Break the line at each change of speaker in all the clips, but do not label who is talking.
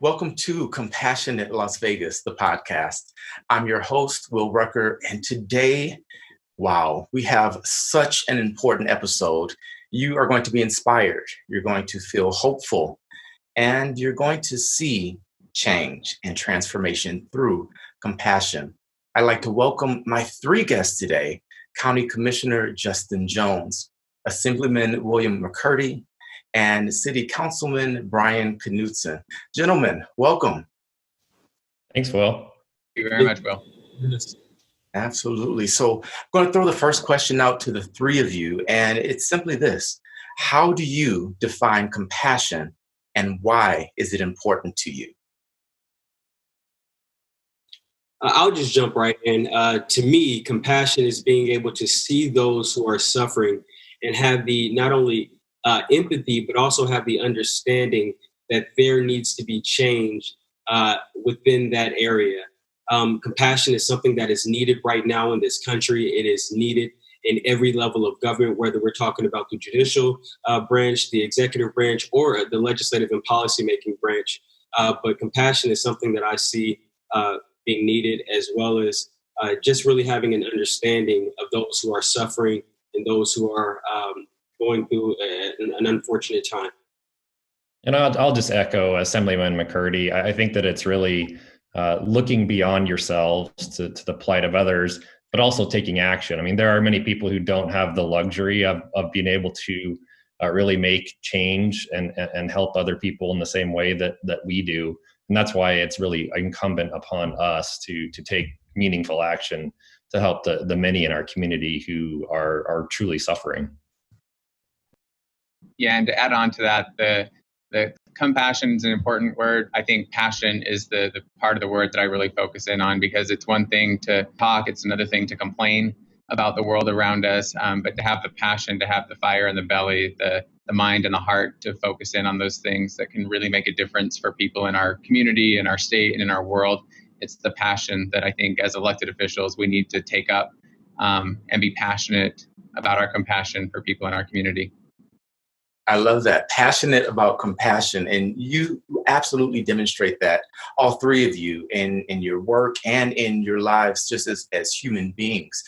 Welcome to Compassionate Las Vegas, the podcast. I'm your host, Will Rucker, and today, wow, we have such an important episode. You are going to be inspired, you're going to feel hopeful, and you're going to see change and transformation through compassion. I'd like to welcome my three guests today: County Commissioner Justin Jones, Assemblyman William McCurdy, and City Councilman Brian Knudsen. Gentlemen, welcome.
Thanks, Will.
Thank you very much, Will.
Absolutely. So I'm going to throw the first question out to the three of you, and it's simply this. How do you define compassion, and why is it important to you?
I'll just jump right in. To me, compassion is being able to see those who are suffering and have the not only empathy, but also have the understanding that there needs to be change within that area. Compassion is something that is needed right now in this country. It is needed in every level of government, whether we're talking about the judicial branch, the executive branch, or the legislative and policymaking branch. But compassion is something that I see being needed, as well as just really having an understanding of those who are suffering and those who are going through an unfortunate time.
And I'll just echo Assemblyman McCurdy. I think that it's really looking beyond yourselves to the plight of others, but also taking action. I mean, there are many people who don't have the luxury of being able to really make change and help other people in the same way that we do. And that's why it's really incumbent upon us to take meaningful action to help the many in our community who are truly suffering.
Yeah, and to add on to that, the compassion is an important word. I think passion is the part of the word that I really focus in on, because it's one thing to talk, it's another thing to complain about the world around us, but to have the passion, to have the fire in the belly, the mind and the heart to focus in on those things that can really make a difference for people in our community, in our state, and in our world. It's the passion that I think as elected officials we need to take up and be passionate about our compassion for people in our community.
I love that. Passionate about compassion. And you absolutely demonstrate that, all three of you, in your work and in your lives just as human beings.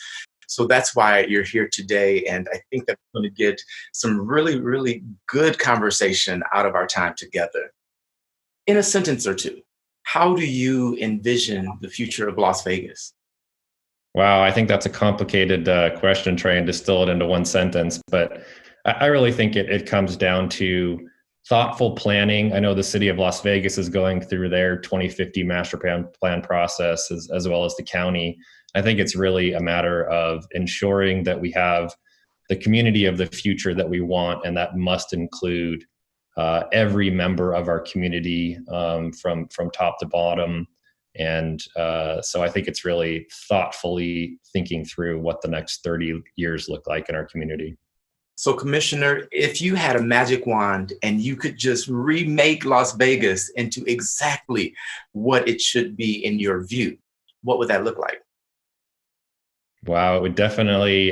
So that's why you're here today. And I think that's going to get some really, really good conversation out of our time together. In a sentence or two, how do you envision the future of Las Vegas?
Wow, I think that's a complicated question, try and distill it into one sentence. But I really think it comes down to thoughtful planning. I know the city of Las Vegas is going through their 2050 master plan process, as well as the county. I think it's really a matter of ensuring that we have the community of the future that we want, and that must include every member of our community from top to bottom. And so I think it's really thoughtfully thinking through what the next 30 years look like in our community.
So, Commissioner, if you had a magic wand and you could just remake Las Vegas into exactly what it should be in your view, what would that look like?
Wow, it would definitely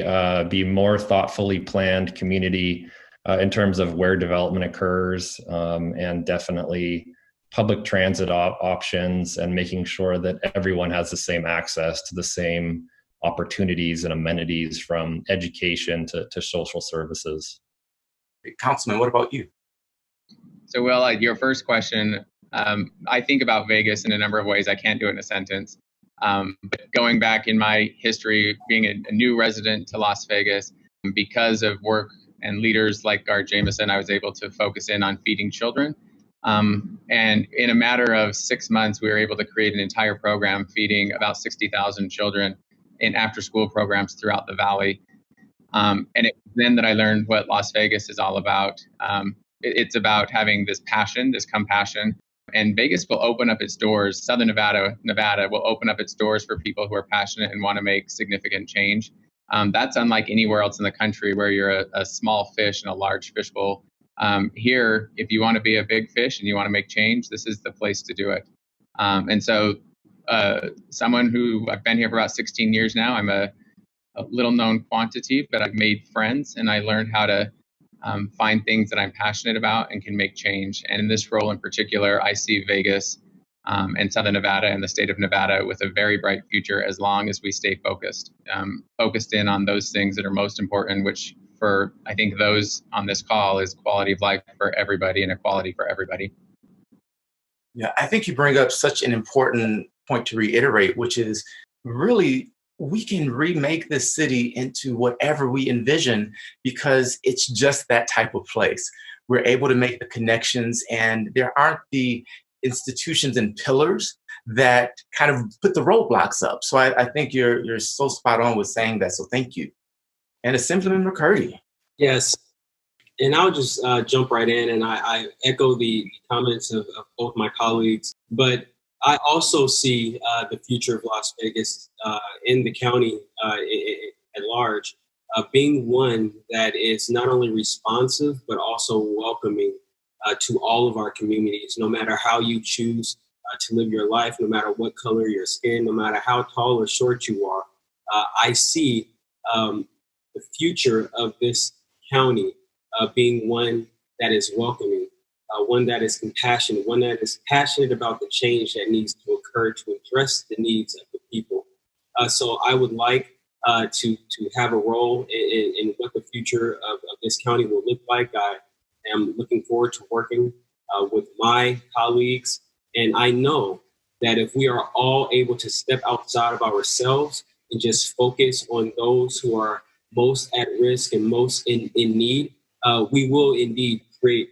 be more thoughtfully planned community in terms of where development occurs, and definitely public transit options, and making sure that everyone has the same access to the same opportunities and amenities, from education to social services.
Councilman, what about you?
So, Will, your first question, I think about Vegas in a number of ways. I can't do it in a sentence. But going back in my history, being a new resident to Las Vegas, because of work and leaders like Gar Jameson, I was able to focus in on feeding children. And in a matter of 6 months, we were able to create an entire program feeding about 60,000 children in after-school programs throughout the valley. And it was then that I learned what Las Vegas is all about. It's about having this passion, this compassion. And Vegas will open up its doors. Southern Nevada will open up its doors for people who are passionate and want to make significant change. That's unlike anywhere else in the country where you're a small fish in a large fishbowl. Here, if you want to be a big fish and you want to make change, this is the place to do it. And so someone who I've been here for about 16 years now, I'm a little known quantity, but I've made friends and I learned how to find things that I'm passionate about and can make change. And in this role in particular, I see Vegas and Southern Nevada and the state of Nevada with a very bright future as long as we stay focused in on those things that are most important, which for, I think, those on this call is quality of life for everybody and equality for everybody.
Yeah, I think you bring up such an important point to reiterate, which is really we can remake this city into whatever we envision because it's just that type of place. We're able to make the connections, and there aren't the institutions and pillars that kind of put the roadblocks up. So I think you're so spot on with saying that. So thank you. And Assemblyman McCurdy.
Yes. And I'll just jump right in, and I echo the comments of both my colleagues. But I also see the future of Las Vegas in the county at large being one that is not only responsive, but also welcoming to all of our communities, no matter how you choose to live your life, no matter what color your skin, no matter how tall or short you are. I see the future of this county being one that is welcoming, one that is compassionate, one that is passionate about the change that needs to occur to address the needs of the people. So I would like to have a role in what the future of this county will look like. I am looking forward to working with my colleagues. And I know that if we are all able to step outside of ourselves and just focus on those who are most at risk and most in need, we will indeed create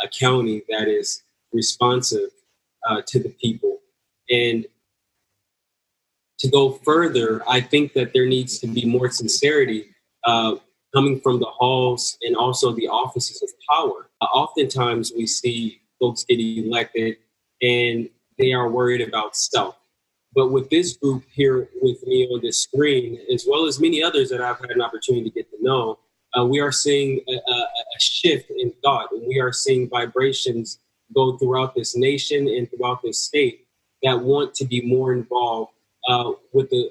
a county that is responsive to the people. And to go further, I think that there needs to be more sincerity coming from the halls and also the offices of power. Oftentimes we see folks get elected and they are worried about self. But with this group here with me on this screen, as well as many others that I've had an opportunity to get to know, we are seeing a shift in thought, and we are seeing vibrations go throughout this nation and throughout this state that want to be more involved with the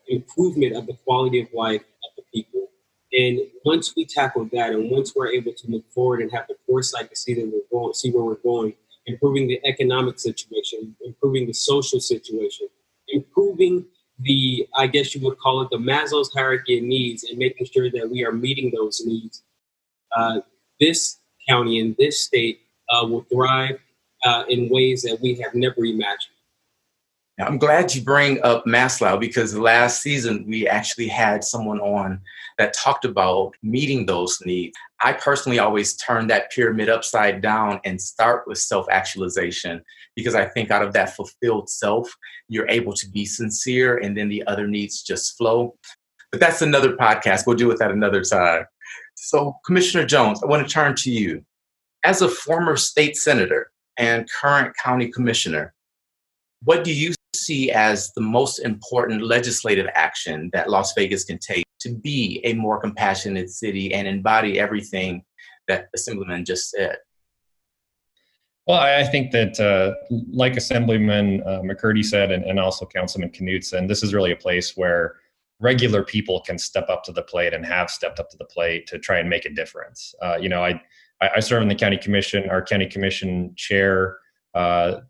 improvement of the quality of life of the people. And once we tackle that, and once we're able to look forward and have the foresight to see where we're going, improving the economic situation, improving the social situation, improving the, I guess you would call it, the Maslow's hierarchy of needs, and making sure that we are meeting those needs. This county and this state will thrive in ways that we have never imagined.
I'm glad you bring up Maslow, because last season we actually had someone on that talked about meeting those needs. I personally always turn that pyramid upside down and start with self-actualization, because I think out of that fulfilled self, you're able to be sincere, and then the other needs just flow. But that's another podcast. We'll do it at another time. So Commissioner Jones, I want to turn to you. As a former state senator and current county commissioner, what do you see as the most important legislative action that Las Vegas can take to be a more compassionate city and embody everything that Assemblyman just said?
Well, I think that, like Assemblyman McCurdy said, and also Councilman Knudsen, this is really a place where regular people can step up to the plate and have stepped up to the plate to try and make a difference. I serve in the county commission. Our county commission chair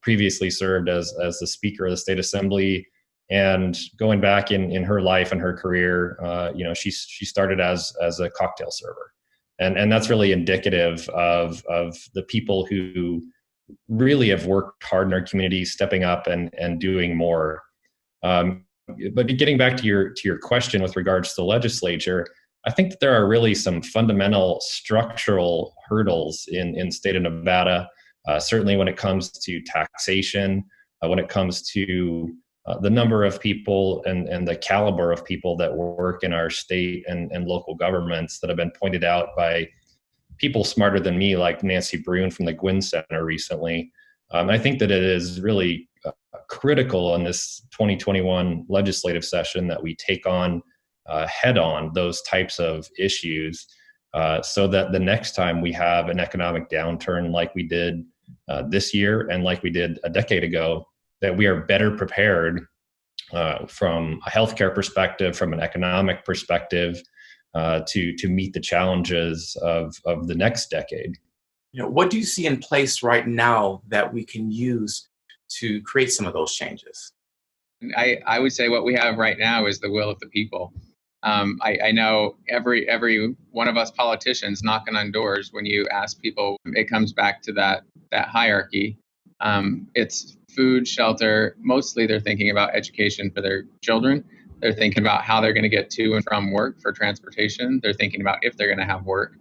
previously served as the Speaker of the State Assembly, and going back in her life and her career, she started as a cocktail server, and that's really indicative of the people who really have worked hard in our community, stepping up and doing more. But getting back to your question with regards to the legislature, I think that there are really some fundamental structural hurdles in the state of Nevada. Certainly when it comes to taxation, when it comes to the number of people and the caliber of people that work in our state and local governments that have been pointed out by people smarter than me, like Nancy Brune from the Gwynn Center recently. I think that it is really critical in this 2021 legislative session that we take on head on those types of issues so that the next time we have an economic downturn like we did this year and like we did a decade ago, that we are better prepared from a healthcare perspective, from an economic perspective, to meet the challenges of the next decade.
What do you see in place right now that we can use to create some of those changes?
I would say what we have right now is the will of the people. I know every one of us politicians knocking on doors, when you ask people, it comes back to that hierarchy. It's food, shelter. Mostly they're thinking about education for their children. They're thinking about how they're going to get to and from work for transportation. They're thinking about if they're going to have work.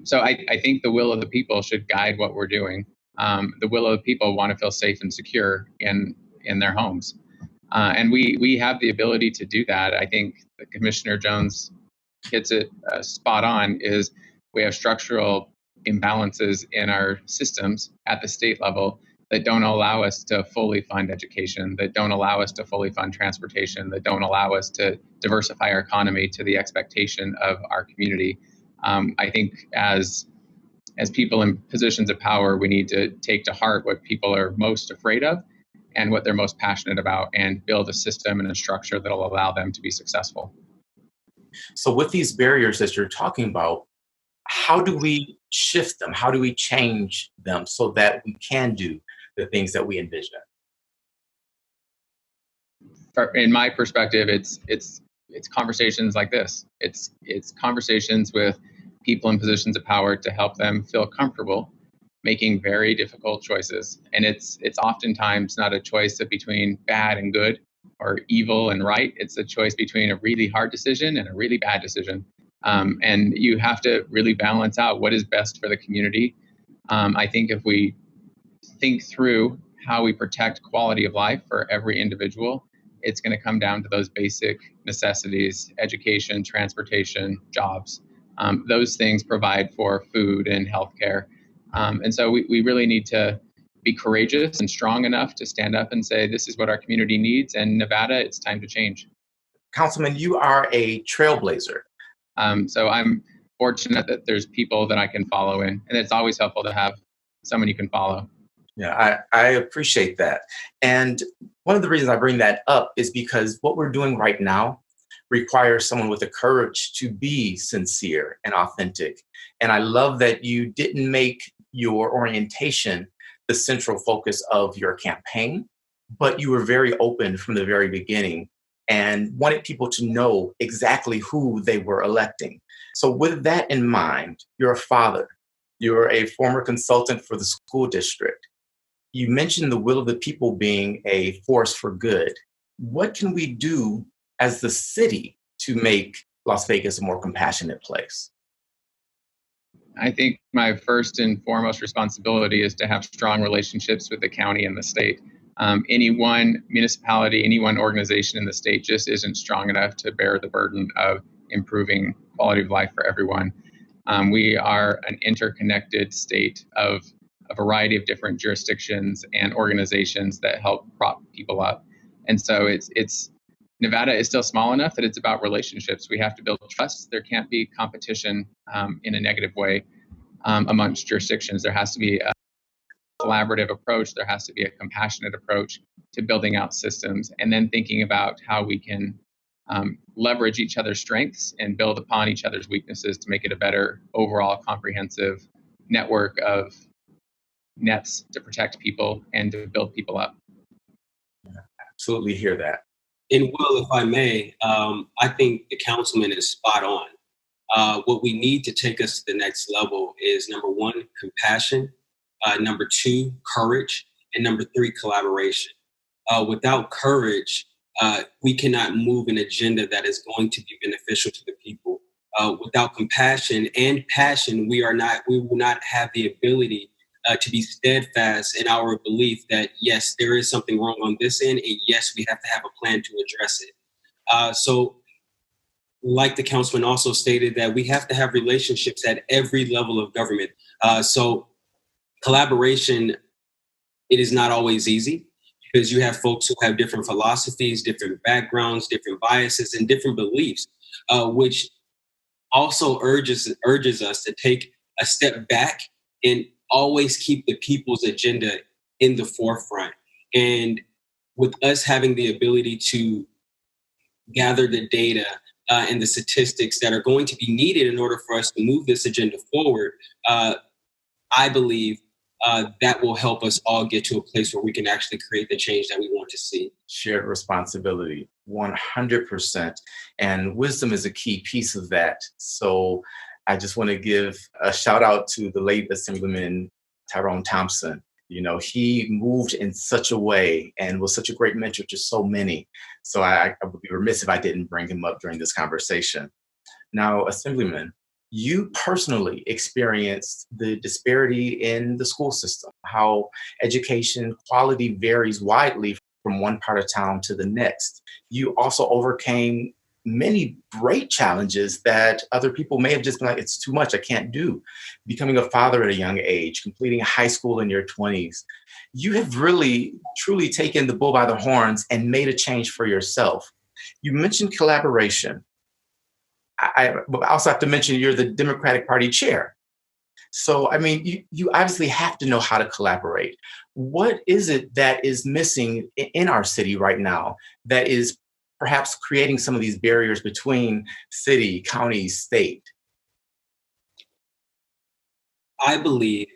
So I think the will of the people should guide what we're doing. The will of the people want to feel safe and secure in their homes. And we have the ability to do that. I think Commissioner Jones hits it spot on, is we have structural imbalances in our systems at the state level that don't allow us to fully fund education, that don't allow us to fully fund transportation, that don't allow us to diversify our economy to the expectation of our community. I think as people in positions of power, we need to take to heart what people are most afraid of and what they're most passionate about, and build a system and a structure that will allow them to be successful.
So with these barriers that you're talking about, how do we shift them? How do we change them so that we can do the things that we envision?
In my perspective, it's conversations like this. It's conversations with people in positions of power to help them feel comfortable making very difficult choices. And it's oftentimes not a choice between bad and good or evil and right. It's a choice between a really hard decision and a really bad decision. And you have to really balance out what is best for the community. I think if we think through how we protect quality of life for every individual, it's going to come down to those basic necessities: education, transportation, jobs. Those things provide for food and healthcare. And so we really need to be courageous and strong enough to stand up and say, this is what our community needs. And Nevada, it's time to change.
Councilman, you are a trailblazer.
So I'm fortunate that there's people that I can follow in. And it's always helpful to have someone you can follow.
Yeah, I appreciate that. And one of the reasons I bring that up is because what we're doing right now requires someone with the courage to be sincere and authentic. And I love that you didn't make your orientation the central focus of your campaign, but you were very open from the very beginning and wanted people to know exactly who they were electing. So with that in mind, you're a father, you're a former consultant for the school district. You mentioned the will of the people being a force for good. What can we do as the city to make Las Vegas a more compassionate place?
I think my first and foremost responsibility is to have strong relationships with the county and the state. Any one municipality, any one organization in the state just isn't strong enough to bear the burden of improving quality of life for everyone. We are an interconnected state of a variety of different jurisdictions and organizations that help prop people up. And so Nevada is still small enough that it's about relationships. We have to build trust. There can't be competition in a negative way amongst jurisdictions. There has to be a collaborative approach. There has to be a compassionate approach to building out systems, and then thinking about how we can leverage each other's strengths and build upon each other's weaknesses to make it a better overall comprehensive network of nets to protect people and to build people up.
Absolutely hear that.
And Will, if I may, I think the councilman is spot on. What we need to take us to the next level is, number one, compassion, number two, courage, and number three, collaboration. Without courage, we cannot move an agenda that is going to be beneficial to the people. Without compassion and passion, we will not have the ability to be steadfast in our belief that, yes, there is something wrong on this end, and yes, we have to have a plan to address it. So like the councilman also stated, that we have to have relationships at every level of government. So collaboration, it is not always easy, because you have folks who have different philosophies, different backgrounds, different biases, and different beliefs, which also urges us to take a step back and always keep the people's agenda in the forefront. And with us having the ability to gather the data, and the statistics that are going to be needed in order for us to move this agenda forward, I believe that will help us all get to a place where we can actually create the change that we want to see.
Shared responsibility, 100%. And wisdom is a key piece of that. So I just want to give a shout out to the late Assemblyman Tyrone Thompson. You know, he moved in such a way and was such a great mentor to so many. So I would be remiss if I didn't bring him up during this conversation. Now, Assemblyman, you personally experienced the disparity in the school system, how education quality varies widely from one part of town to the next. You also overcame many great challenges that other people may have just been like, it's too much, I can't do. Becoming a father at a young age, completing high school in your 20s. You have really, truly taken the bull by the horns and made a change for yourself. You mentioned collaboration. I also have to mention you're the Democratic Party chair. So, I mean, you obviously have to know how to collaborate. What is it that is missing in our city right now that is perhaps creating some of these barriers between city, county, state?
I believe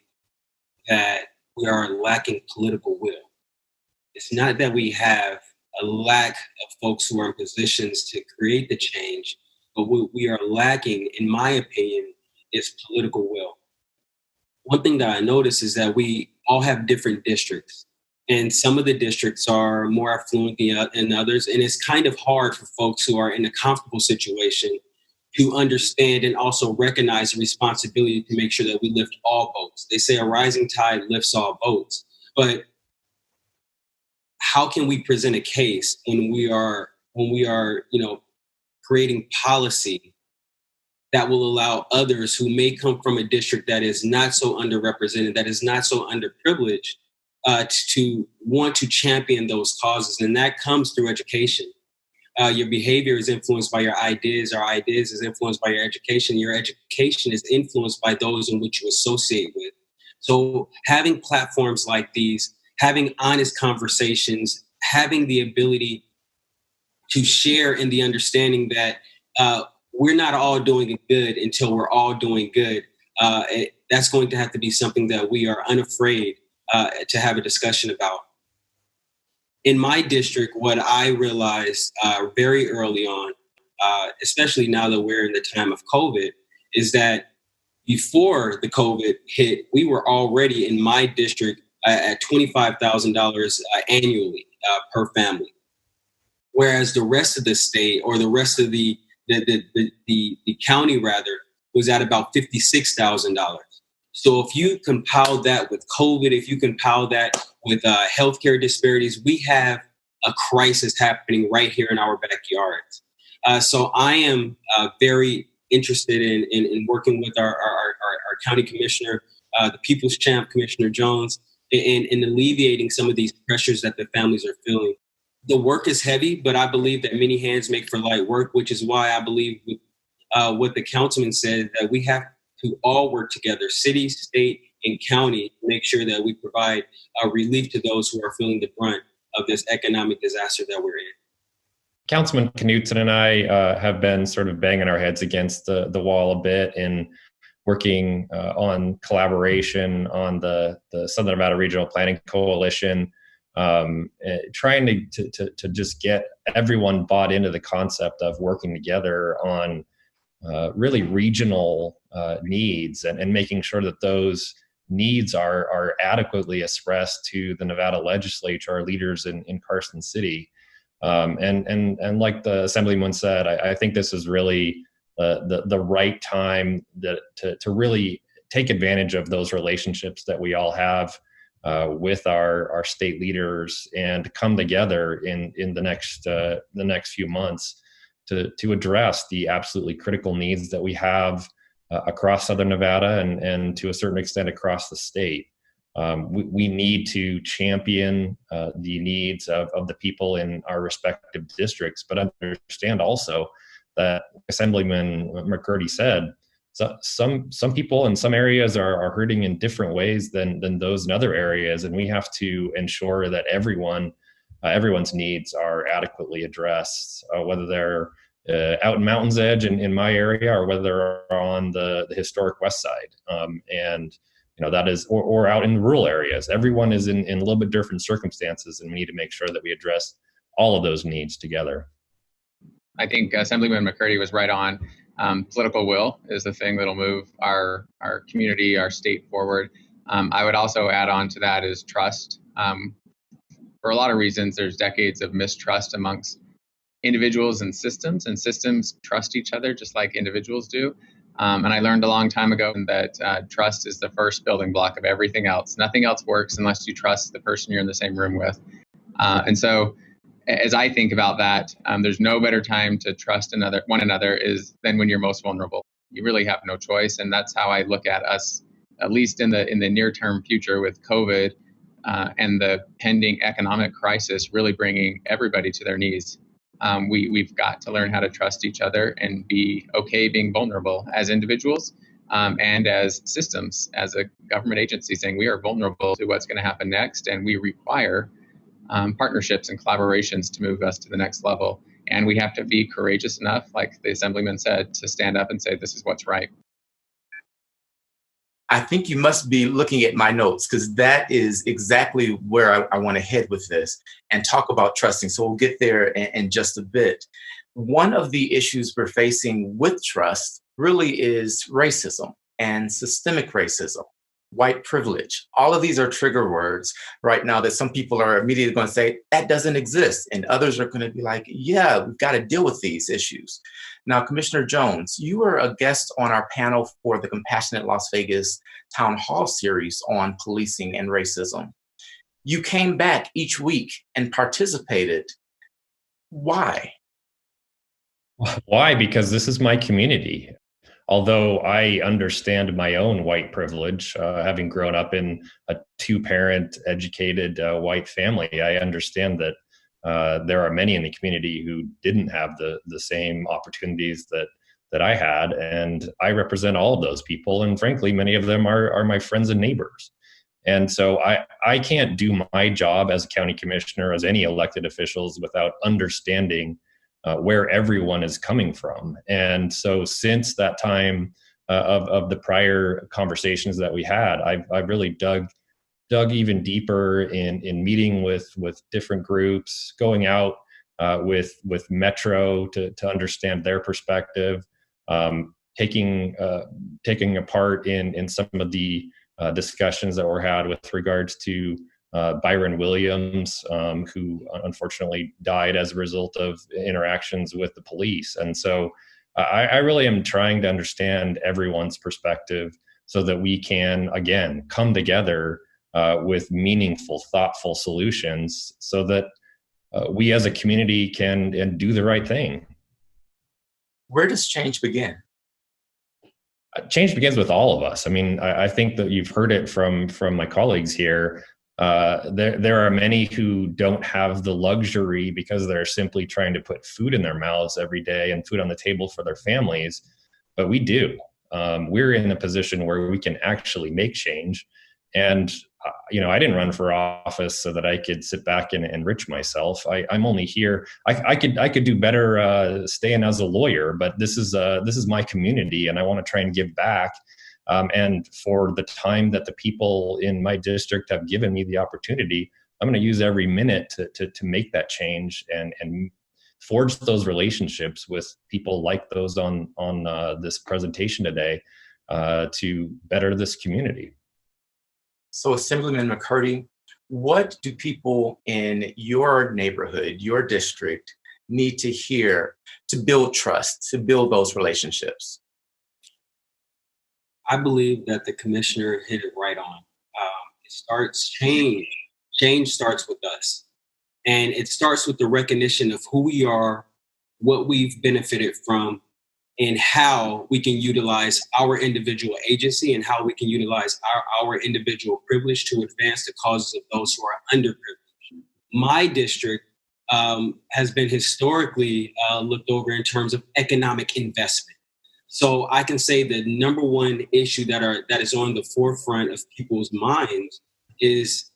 that we are lacking political will. It's not that we have a lack of folks who are in positions to create the change, but what we are lacking, in my opinion, is political will. One thing that I notice is that we all have different districts, and some of the districts are more affluent than others, and it's kind of hard for folks who are in a comfortable situation to understand and also recognize the responsibility to make sure that we lift all boats. They say a rising tide lifts all boats, but how can we present a case when we are creating policy that will allow others who may come from a district that is not so underrepresented, that is not so underprivileged, to want to champion those causes? And that comes through education. Your behavior is influenced by your ideas. Our ideas is influenced by your education. Your education is influenced by those in which you associate with. So having platforms like these, having honest conversations, having the ability to share in the understanding that we're not all doing good until we're all doing good. That's going to have to be something that we are unafraid to have a discussion about. In my district, what I realized very early on, especially now that we're in the time of COVID, is that before the COVID hit, we were already in my district at $25,000 annually per family. Whereas the rest of the state, or the rest of the county rather, was at about $56,000. So if you compile that with COVID, if you compile that with healthcare disparities, we have a crisis happening right here in our backyards. So I am very interested in working with our county commissioner, the People's Champ, Commissioner Jones, in alleviating some of these pressures that the families are feeling. The work is heavy, but I believe that many hands make for light work, which is why I believe with what the councilman said, that we have to all work together, city, state, and county, to make sure that we provide relief to those who are feeling the brunt of this economic disaster that we're in.
Councilman Knudsen and I have been sort of banging our heads against the wall a bit in working on collaboration on the Southern Nevada Regional Planning Coalition, trying to just get everyone bought into the concept of working together on really regional needs and making sure that those needs are adequately expressed to the Nevada legislature, our leaders in Carson City. And like the Assemblyman said, I think this is really the right time to really take advantage of those relationships that we all have with our state leaders and come together in the next few months to address the absolutely critical needs that we have across Southern Nevada and to a certain extent across the state. We need to champion the needs of the people in our respective districts, but understand also that Assemblyman McCurdy said, so some people in some areas are hurting in different ways than those in other areas, and we have to ensure that everyone's needs are adequately addressed, whether they're out in Mountain's Edge in my area, or whether they're on the historic West Side. And that is, or out in rural areas. Everyone is in a little bit different circumstances, and we need to make sure that we address all of those needs together.
I think Assemblyman McCurdy was right on. Political will is the thing that'll move our community, our state forward. I would also add on to that is trust. For a lot of reasons, there's decades of mistrust amongst individuals and systems trust each other just like individuals do. And I learned a long time ago that trust is the first building block of everything else. Nothing else works unless you trust the person you're in the same room with. And so as I think about that, there's no better time to trust one another than when you're most vulnerable. You really have no choice. And that's how I look at us, at least in the near-term future with COVID and the pending economic crisis really bringing everybody to their knees. We've got to learn how to trust each other and be okay being vulnerable as individuals and as systems, as a government agency, saying we are vulnerable to what's going to happen next, and we require partnerships and collaborations to move us to the next level. And we have to be courageous enough, like the Assemblyman said, to stand up and say, this is what's right.
I think you must be looking at my notes, because that is exactly where I want to head with this and talk about trusting. So we'll get there in just a bit. One of the issues we're facing with trust really is racism and systemic racism, white privilege. All of these are trigger words right now that some people are immediately going to say, that doesn't exist. And others are going to be like, yeah, we've got to deal with these issues. Now, Commissioner Jones, you were a guest on our panel for the Compassionate Las Vegas Town Hall series on policing and racism. You came back each week and participated. Why?
Why? Because this is my community. Although I understand my own white privilege, having grown up in a two-parent, educated white family, I understand that there are many in the community who didn't have the same opportunities that I had, and I represent all of those people. And frankly, many of them are my friends and neighbors. And so I can't do my job as a county commissioner, as any elected officials, without understanding where everyone is coming from. And so since that time of the prior conversations that we had, I've really dug even deeper in meeting with different groups, going out with Metro to understand their perspective, taking a part in some of the discussions that were had with regards to Byron Williams, who unfortunately died as a result of interactions with the police. And so I really am trying to understand everyone's perspective so that we can, again, come together with meaningful, thoughtful solutions so that we as a community can do the right thing.
Where does change begin?
Change begins with all of us. I mean, I think that you've heard it from my colleagues here. There are many who don't have the luxury because they're simply trying to put food in their mouths every day and food on the table for their families. But we do. We're in a position where we can actually make change. And, I didn't run for office so that I could sit back and enrich myself. I'm only here. I could do better staying as a lawyer, but this is my community, and I want to try and give back. And for the time that the people in my district have given me the opportunity, I'm going to use every minute to make that change and forge those relationships with people like those on this presentation today to better this community.
So, Assemblyman McCurdy, what do people in your neighborhood, your district, need to hear to build trust, to build those relationships?
I believe that the commissioner hit it right on. It starts change. Change starts with us. And it starts with the recognition of who we are, what we've benefited from, and how we can utilize our individual agency and how we can utilize our individual privilege to advance the causes of those who are underprivileged. My district has been historically looked over in terms of economic investment. So I can say the number one issue that is on the forefront of people's minds is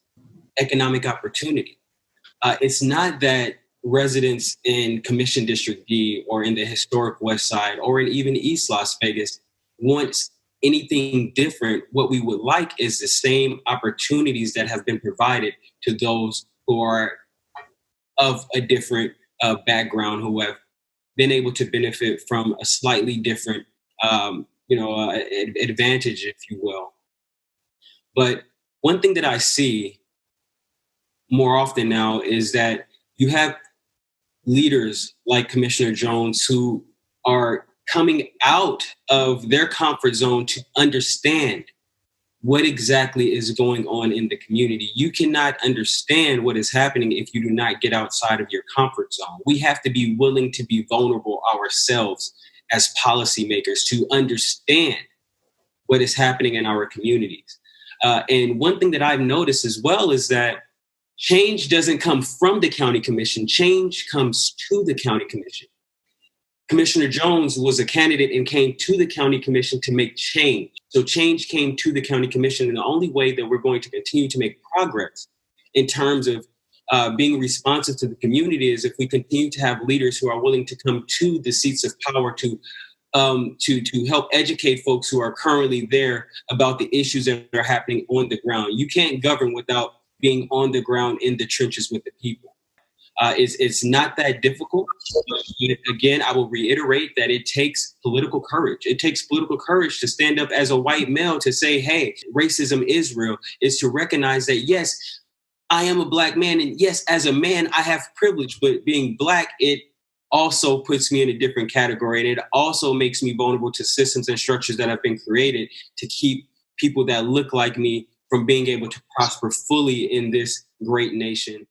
economic opportunity. It's not that residents in Commission District D or in the historic West Side or in even East Las Vegas wants anything different. What we would like is the same opportunities that have been provided to those who are of a different background, who have been able to benefit from a slightly different, advantage, if you will. But one thing that I see more often now is that you have leaders like Commissioner Jones who are coming out of their comfort zone to understand what exactly is going on in the community. You cannot understand what is happening if you do not get outside of your comfort zone. We have to be willing to be vulnerable ourselves as policymakers to understand what is happening in our communities. And one thing that I've noticed as well is that change doesn't come from the county commission. Change comes to the county commission. Commissioner Jones was a candidate and came to the county commission to make change. So change came to the county commission. And the only way that we're going to continue to make progress in terms of being responsive to the community is if we continue to have leaders who are willing to come to the seats of power to help educate folks who are currently there about the issues that are happening on the ground. You can't govern without being on the ground in the trenches with the people. It's not that difficult. Again, I will reiterate that it takes political courage. It takes political courage to stand up as a white male to say, hey, racism is real, is to recognize that, yes, I am a Black man. And yes, as a man, I have privilege, but being Black, it also puts me in a different category. And it also makes me vulnerable to systems and structures that have been created to keep people that look like me from being able to prosper fully in this great nation.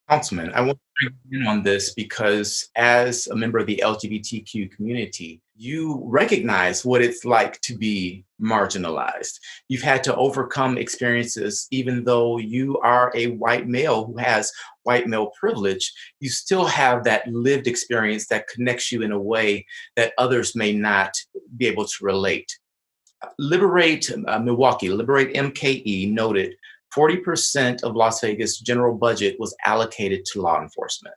Councilman, I want to bring you in on this because as a member of the LGBTQ community, you recognize what it's like to be marginalized. You've had to overcome experiences, even though you are a white male who has white male privilege, you still have that lived experience that connects you in a way that others may not be able to relate. Liberate Milwaukee, Liberate MKE noted 40% of Las Vegas' general budget was allocated to law enforcement.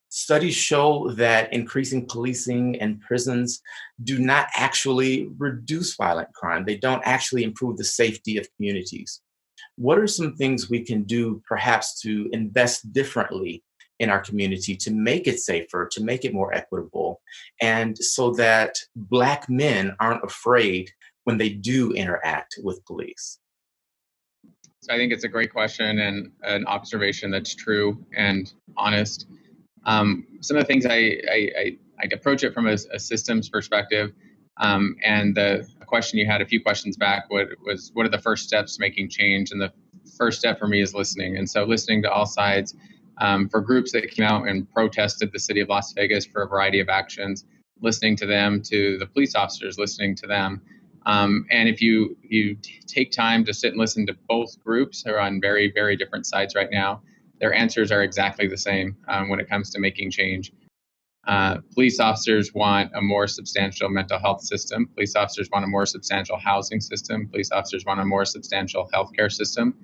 Studies show that increasing policing and prisons do not actually reduce violent crime. They don't actually improve the safety of communities. What are some things we can do perhaps to invest differently in our community to make it safer, to make it more equitable, and so that Black men aren't afraid when they do interact with police?
So I think it's a great question and an observation that's true and honest. Some of the things I approach it from a systems perspective, and the question you had a few questions back was what are the first steps to making change? And the first step for me is listening. And so listening to all sides, for groups that came out and protested the city of Las Vegas for a variety of actions, listening to them, to the police officers, listening to them. And if you take time to sit and listen to both groups who are on very, very different sides right now, their answers are exactly the same when it comes to making change. Police officers want a more substantial mental health system. Police officers want a more substantial housing system. Police officers want a more substantial healthcare system.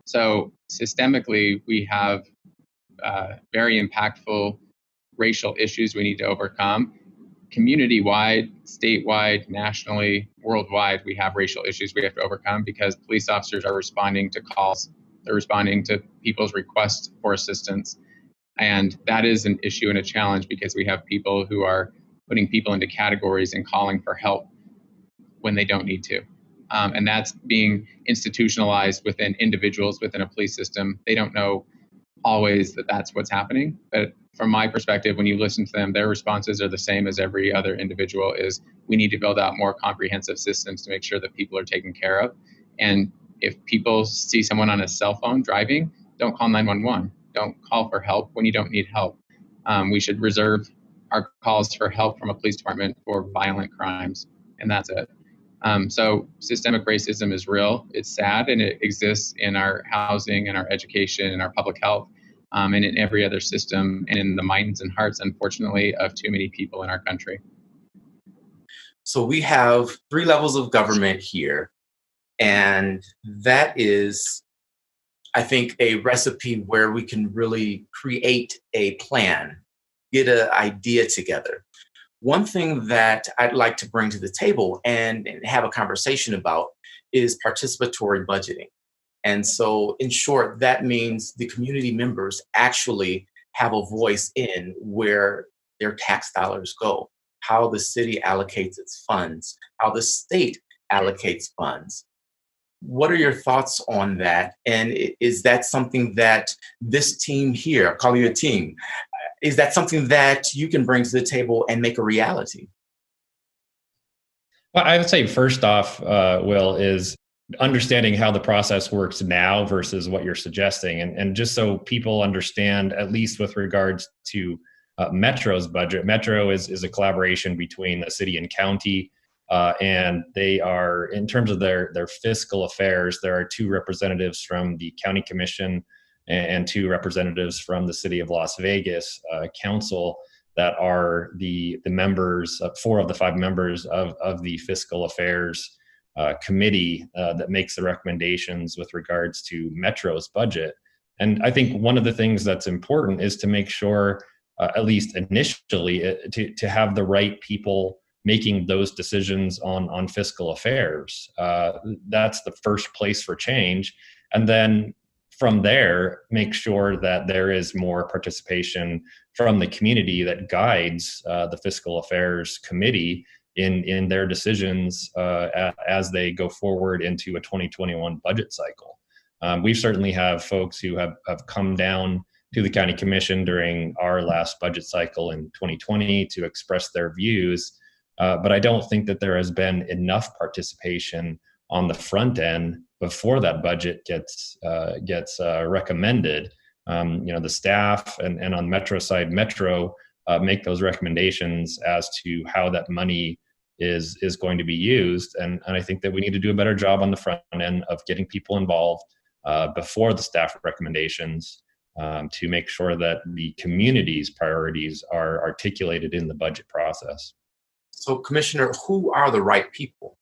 So systemically, we have very impactful racial issues we need to overcome. Community-wide, statewide, nationally, worldwide, we have racial issues we have to overcome because police officers are responding to calls. They're responding to people's requests for assistance. And that is an issue and a challenge because we have people who are putting people into categories and calling for help when they don't need to. And that's being institutionalized within individuals within a police system. They don't know always that that's what's happening. But from my perspective, when you listen to them, their responses are the same as every other individual is we need to build out more comprehensive systems to make sure that people are taken care of. And if people see someone on a cell phone driving, don't call 911. Don't call for help when you don't need help. We should reserve our calls for help from a police department for violent crimes, and that's it. So systemic racism is real, it's sad, and it exists in our housing, in our education, in our public health, and in every other system, and in the minds and hearts, unfortunately, of too many people in our country.
So we have 3 levels of government here, and that is, I think, a recipe where we can really create a plan, get an idea together. One thing that I'd like to bring to the table and have a conversation about is participatory budgeting. And so, in short, that means the community members actually have a voice in where their tax dollars go, how the city allocates its funds, how the state allocates funds. What are your thoughts on that? And is that something that this team here, I'll call you a team, is that something that you can bring to the table and make a reality?
Well, I would say first off, Will, is understanding how the process works now versus what you're suggesting. And just so people understand, at least with regards to Metro's budget, Metro is a collaboration between the city and county. And they are, in terms of their fiscal affairs, there are two representatives from the county commission and two representatives from the city of Las Vegas council that are the members, four of the five members of the fiscal affairs committee that makes the recommendations with regards to Metro's budget. And I think one of the things that's important is to make sure, at least initially, to have the right people making those decisions on fiscal affairs. That's the first place for change. And then from there, make sure that there is more participation from the community that guides the fiscal affairs committee in their decisions as they go forward into a 2021 budget cycle. We certainly have folks who have come down to the county commission during our last budget cycle in 2020 to express their views. But I don't think that there has been enough participation on the front end before that budget gets recommended. The staff and on Metro side, Metro make those recommendations as to how that money is going to be used. And I think that we need to do a better job on the front end of getting people involved before the staff recommendations to make sure that the community's priorities are articulated in the budget process.
So, Commissioner, who are the right people?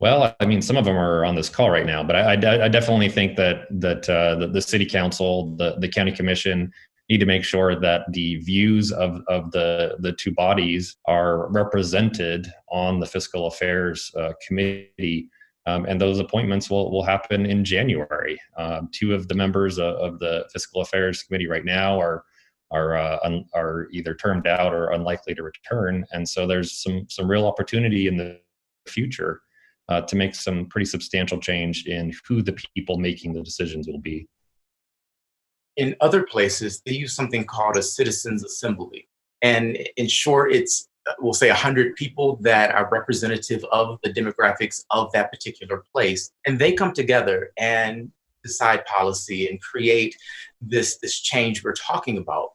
Well, I mean, some of them are on this call right now, but I definitely think that the city council, the county commission need to make sure that the views of the two bodies are represented on the fiscal affairs committee. And those appointments will happen in January. Two of the members of the fiscal affairs committee right now are either termed out or unlikely to return. And so there's some real opportunity in the future to make some pretty substantial change in who the people making the decisions will be.
In other places, they use something called a citizens assembly. And in short, it's, we'll say 100 people that are representative of the demographics of that particular place. And they come together and decide policy and create this change we're talking about.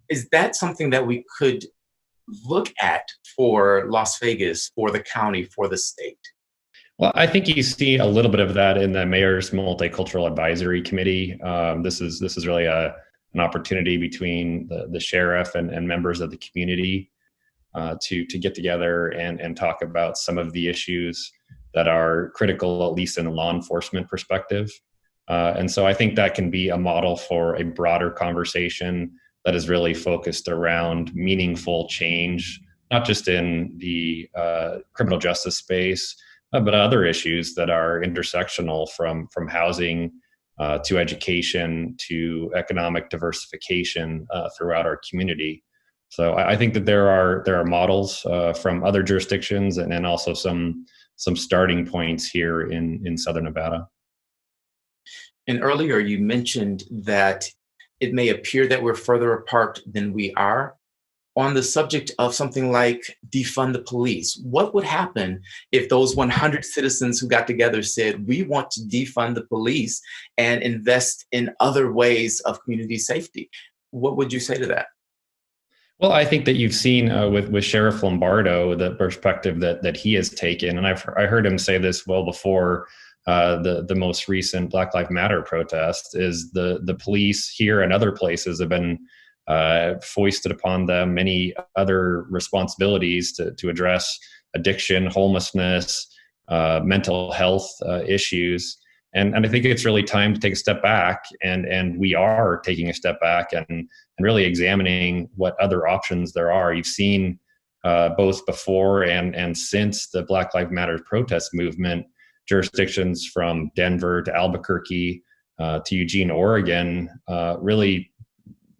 Is that something that we could look at for Las Vegas, for the county, for the state?
Well, I think you see a little bit of that in the Mayor's Multicultural Advisory Committee. This is really an opportunity between the sheriff and members of the community to get together and talk about some of the issues that are critical, at least in a law enforcement perspective. And so I think that can be a model for a broader conversation that is really focused around meaningful change, not just in the criminal justice space, but other issues that are intersectional from housing to education to economic diversification throughout our community. So I think that there are models from other jurisdictions and also some starting points here in Southern Nevada.
And earlier you mentioned that it may appear that we're further apart than we are. On the subject of something like defund the police, what would happen if those 100 citizens who got together said, we want to defund the police and invest in other ways of community safety? What would you say to that?
Well, I think that you've seen with Sheriff Lombardo, the perspective that he has taken, and I heard him say this well before the most recent Black Lives Matter protest, is the police here and other places have been foisted upon them many other responsibilities to address addiction, homelessness, mental health issues. And I think it's really time to take a step back, and we are taking a step back and really examining what other options there are. You've seen both before and since the Black Lives Matter protest movement, jurisdictions from Denver to Albuquerque to Eugene, Oregon, really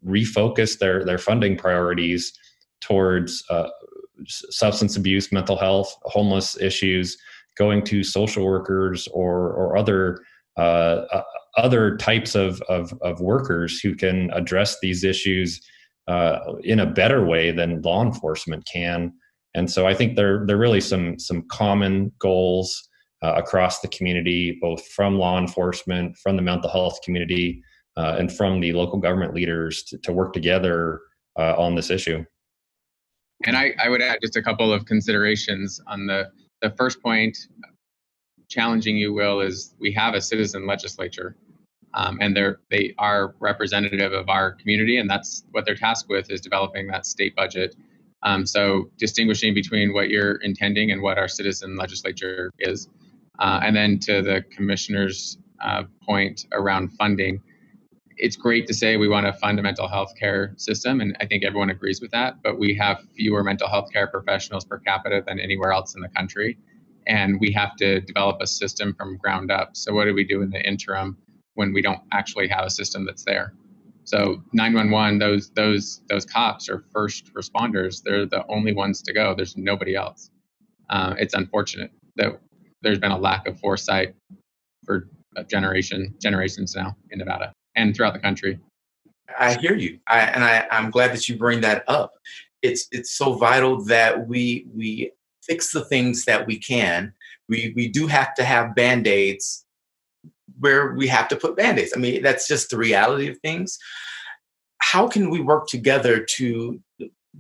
refocus their funding priorities towards substance abuse, mental health, homeless issues, going to social workers or other types of workers who can address these issues in a better way than law enforcement can. And so I think there are really some common goals across the community, both from law enforcement, from the mental health community, and from the local government leaders to work together on this issue.
And I would add just a couple of considerations on the first point. Challenging you, Will, is we have a citizen legislature, and they are representative of our community, and that's what they're tasked with, is developing that state budget. So distinguishing between what you're intending and what our citizen legislature is. And then to the commissioner's point around funding, it's great to say we want a fund a mental health care system, and I think everyone agrees with that, but we have fewer mental health care professionals per capita than anywhere else in the country, and we have to develop a system from ground up. So what do we do in the interim when we don't actually have a system that's there? So 911, those cops are first responders. They're the only ones to go. There's nobody else. It's unfortunate that there's been a lack of foresight for generations now in Nevada and throughout the country.
I hear you. I'm glad that you bring that up. It's so vital that we fix the things that we can. We do have to have Band-Aids where we have to put Band-Aids. I mean, that's just the reality of things. How can we work together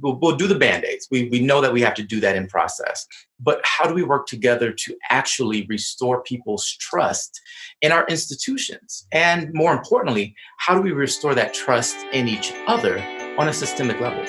we'll do the Band-Aids. We know that we have to do that in process. But how do we work together to actually restore people's trust in our institutions? And more importantly, how do we restore that trust in each other on a systemic level?